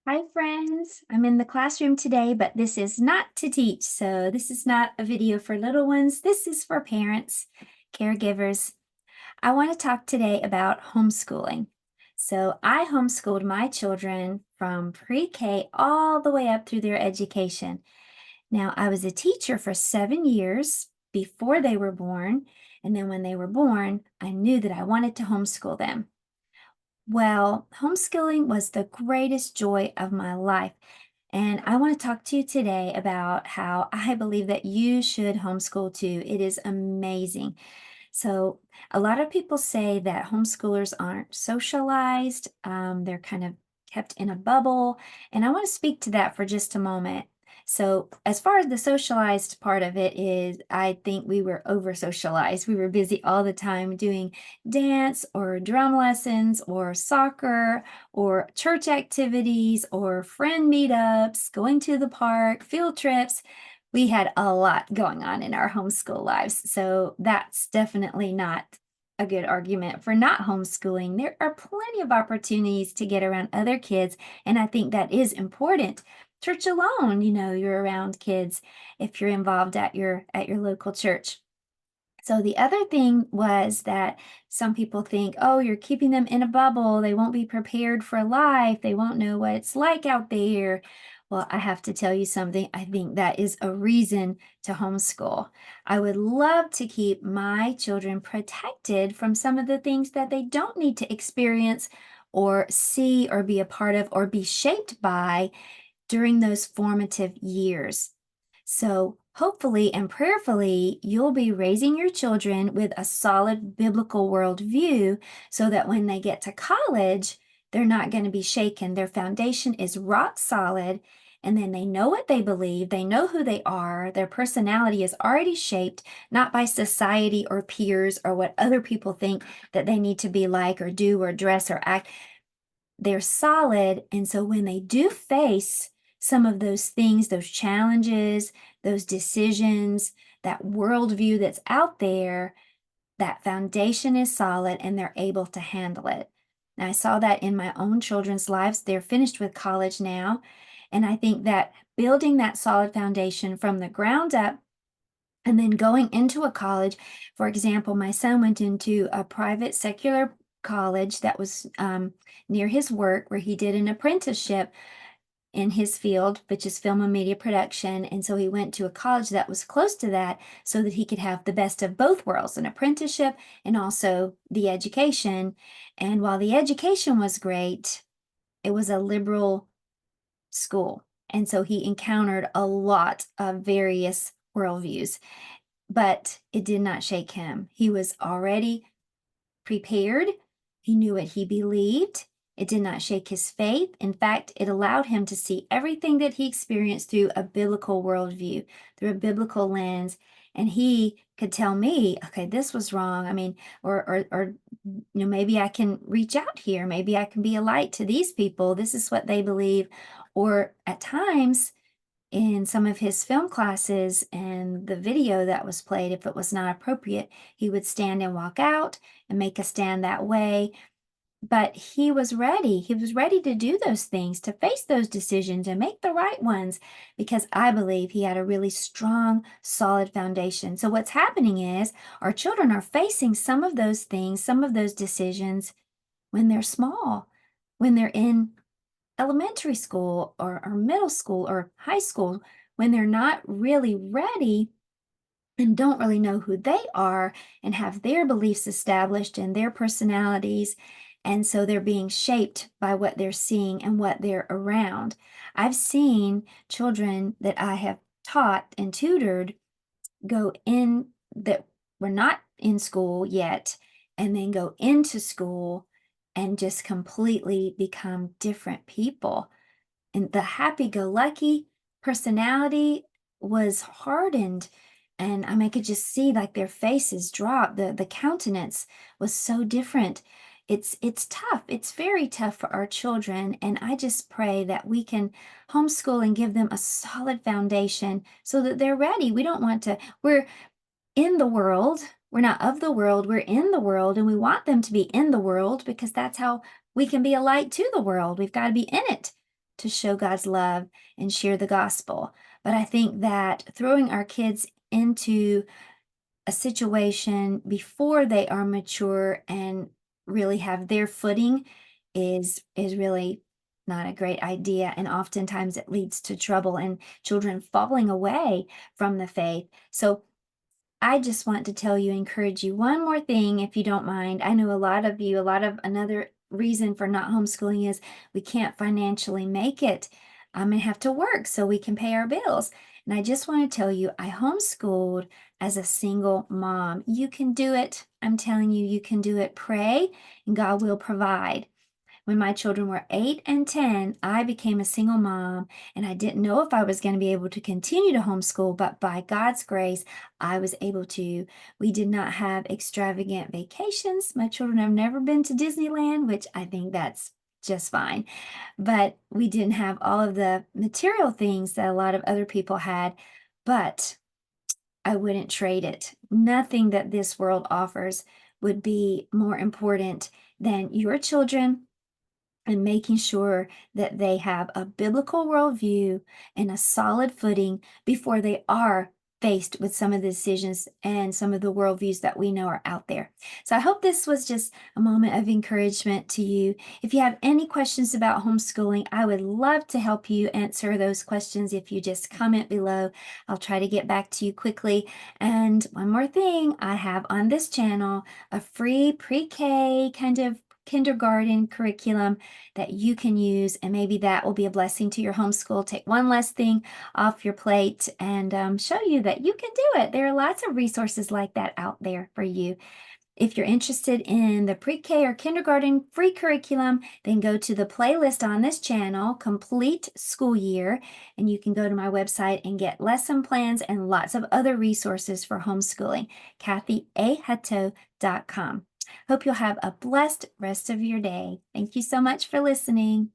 Hi, friends. I'm in the classroom today, but this is not to teach. So, this is not a video for little ones. This is for parents, caregivers. I want to talk today about homeschooling. So, I homeschooled my children from pre K all the way up through their education. Now, I was a teacher for 7 years before they were born. And then when they were born, I knew that I wanted to homeschool them. Well, homeschooling was the greatest joy of my life. And I want to talk to you today about how I believe that you should homeschool too. It is amazing. So, a lot of people say that homeschoolers aren't socialized, they're kind of kept in a bubble. And I want to speak to that for just a moment. So, as far as the socialized part of it is, I think we were over socialized. We were busy all the time doing dance or drum lessons or soccer or church activities or friend meetups, going to the park, field trips. We had a lot going on in our homeschool lives. So that's definitely not a good argument for not homeschooling. There are plenty of opportunities to get around other kids, and I think that is important. Church alone, you're around kids if you're involved at your local church. So the other thing was that some people think, oh, you're keeping them in a bubble. They won't be prepared for life. They won't know what it's like out there. Well, I have to tell you something. I think that is a reason to homeschool. I would love to keep my children protected from some of the things that they don't need to experience or see or be a part of or be shaped by during those formative years. So, hopefully and prayerfully, you'll be raising your children with a solid biblical worldview so that when they get to college, they're not going to be shaken. Their foundation is rock solid, and then they know what they believe, they know who they are, their personality is already shaped not by society or peers or what other people think that they need to be like or do or dress or act. They're solid. And so when they do face some of those things, those challenges, those decisions, that worldview that's out there, that foundation is solid and they're able to handle it. Now, I saw that in my own children's lives. They're finished with college now. And I think that building that solid foundation from the ground up and then going into a college, for example, my son went into a private secular college that was near his work where he did an apprenticeship in his field, which is film and media production. And so he went to a college that was close to that so that he could have the best of both worlds, an apprenticeship and also the education. And while the education was great, it was a liberal school. And so he encountered a lot of various worldviews, but it did not shake him. He was already prepared. He knew what he believed. It did not shake his faith. In fact, it allowed him to see everything that he experienced through a biblical worldview, through a biblical lens. And he could tell me, okay, this was wrong. I mean, or maybe I can reach out here. Maybe I can be a light to these people. This is what they believe. Or at times, in some of his film classes and the video that was played, if it was not appropriate, he would stand and walk out and make a stand that way. But he was ready. He was ready to do those things, to face those decisions and make the right ones, because I believe he had a really strong, solid foundation. So, what's happening is our children are facing some of those things, some of those decisions when they're small, when they're in elementary school or middle school or high school, when they're not really ready and don't really know who they are and have their beliefs established and their personalities. And so they're being shaped by what they're seeing and what they're around. I've seen children that I have taught and tutored go in that were not in school yet and then go into school and just completely become different people. And the happy-go-lucky personality was hardened, and I could just see, like, their faces drop. The countenance was so different. It's tough. It's very tough for our children, and I just pray that we can homeschool and give them a solid foundation so that they're ready. We don't want to we're in the world. We're not of the world. We're in the world, and we want them to be in the world because that's how we can be a light to the world. We've got to be in it to show God's love and share the gospel. But I think that throwing our kids into a situation before they are mature and really have their footing is really not a great idea, and oftentimes it leads to trouble and children falling away from the faith. So I just want to tell you, encourage you one more thing, if you don't mind. I know a lot of you, a lot of another reason for not homeschooling is we can't financially make it. I'm gonna have to work so we can pay our bills. And I just want to tell you, I homeschooled as a single mom. You can do it. I'm telling you, you can do it. Pray, and God will provide. When my children were 8 and 10, I became a single mom, and I didn't know if I was going to be able to continue to homeschool, but by God's grace, I was able to. We did not have extravagant vacations. My children have never been to Disneyland, which I think that's just fine. But we didn't have all of the material things that a lot of other people had, but I wouldn't trade it. Nothing that this world offers would be more important than your children and making sure that they have a biblical worldview and a solid footing before they are faced with some of the decisions and some of the worldviews that we know are out there. So I hope this was just a moment of encouragement to you. If you have any questions about homeschooling, I would love to help you answer those questions. If you just comment below, I'll try to get back to you quickly. And one more thing, I have on this channel a free pre-K kind of kindergarten curriculum that you can use, and maybe that will be a blessing to your homeschool. Take one less thing off your plate and show you that you can do it. There are lots of resources like that out there for you. If you're interested in the pre-K or kindergarten free curriculum, then go to the playlist on this channel, Complete School Year, and you can go to my website and get lesson plans and lots of other resources for homeschooling, kathyahato.com. Hope you'll have a blessed rest of your day. Thank you so much for listening.